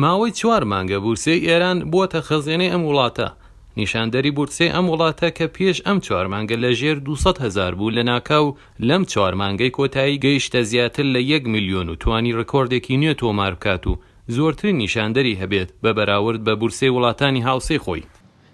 ماوەی 4 مانگە بورسەی ئێران بووەتە خەزێنەی ئەم وڵاتە. نیشاندەری بورسەی ئەم وڵاتە کە پێش ئەم 4 مانگە لە ژێر 200,000 بوو لە ناکاو لەم 4 مانگەی کۆتایی گەیشتە زیاتر لە 1 میلیۆن و توانی ڕکۆردێکی نوێ تۆمار بکات و زۆرترین نیشاندەری هەبێت بە بەراورد بە بورسەی وڵاتانی هاوسەی خۆی.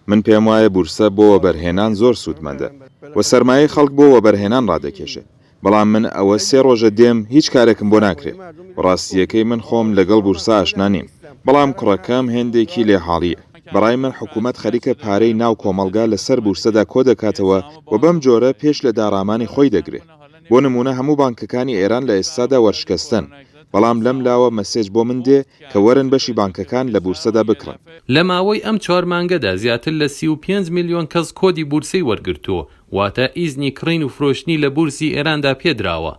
من پێم وایە بورسە بۆ وەبەرهێنان زۆر سوودمەندە و سەرمایەی خەڵک بۆ وەبەرهێنان ڕادەکێشێت. بەڵام من ئەوە 3 ڕۆژە دێم هیچ کارێکم بۆ ناکرێت. ڕاستیەکەی من خۆم لەگەڵ بورسە ئاشنا نیم، بەڵام کوڕەکەم هێندێکی لێحاڵیە. بەڕای من حکوومەت خەریکە پارەی ناو کۆمەڵگا لەسەر بورسەدا کۆ دەکاتەوە و بەم جۆرە پێش لە دارامانی خۆی دەگرێت. بۆ نمونە هەموو بانکەکانی ئێران لە ئێستادا وەرشکەستن، بەڵام لەم لاوە مەسێج بۆ من دێ کە وەرن بەشی بانکەکان لە بورسەدا بکڕن. لە ماوەی ئەم 4 مانگەدا زیاتر لە 35 میلیۆن کەس کۆدی بورسەی وەرگرتووە، واتە ئیزنی کڕین و فرۆشتنی لە بورسی ئێراندا پێدراوە.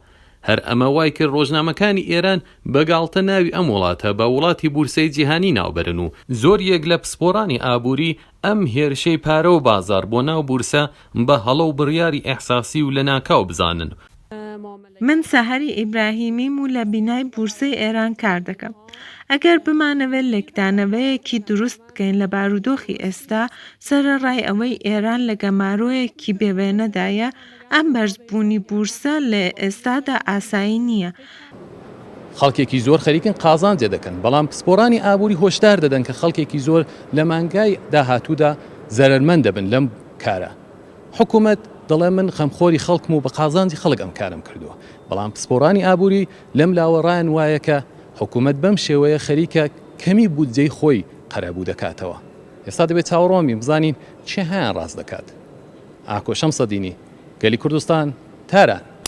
هەر ئەمە وای کرد ڕۆژنامەکانی ئێران بەگاڵتە ناوی ئەم وڵاتە بە وڵاتی بورسەی جیهانی ناوبەرن و زۆر یەک لە پسپۆرانی ئابووری ئەم هێرشەی پارە و بازار بۆ ناو بورسە بە هەڵە و بڕیاری ئەحساسی و لە ناکاو بزانن. من سەهەری ئیبراهیمیم و لە بینای بورسەی ئێران کار دەکەم. ئەگەر بمانەوێت لێکدانەوەیەکی دروست بکەین لە بارودۆخی ئێستا سەرەڕای ئەوەی ئێران لە گەماڕۆیەکی بێوێنەدایە، ئەم بەرزبوونی بورسە لە ئێستادا ئاسایی نییە. خەڵکێکی زۆر خەریکن قازان جێ دەکەن، بەڵام پسپۆرانی ئابووری هۆشدار دەدەن کە خەڵکێکی زۆر لە مانگای داهاتوودا زەرمەند دەبن لەم کارە. حکوومەت دەڵێ من خەمخۆری خەڵکم و بە قازانجی خەڵک ئەم کارم کردووە، بەڵام پسپۆرانی ئابووری لەم لاوەڕایان وایە کە حکوومەت بەم شێوەیە خەریکە کەمی بودجەی خۆی قەرەبوو دەکاتەوە. ئێستا دەبێت چاوەڕوانین بزانین چه هەیان ڕاست دەکات. ئاکۆ شەمسەدینی، گەلی کوردستان، تاران.